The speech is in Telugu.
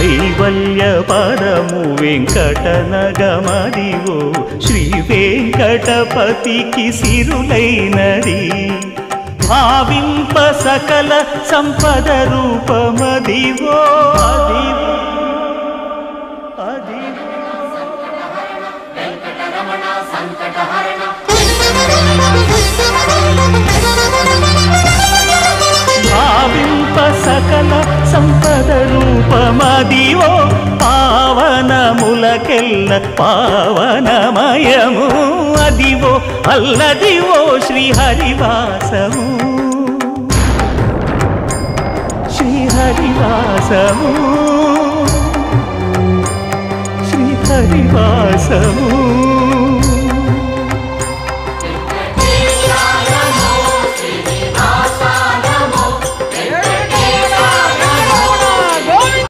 కైవల్య పదము వెంకటనగమదివో శ్రీ వెంకటపతికి సిరులైనది భావింప సకల సంపద రూపమదివో అదివో అదివో భావింప సకల సంపద రూపమదివో పావనములకెల్ల పావనమయము అదివో అల్లదివో శ్రీహరివాసము శ్రీహరివాసము శ్రీహరివాసము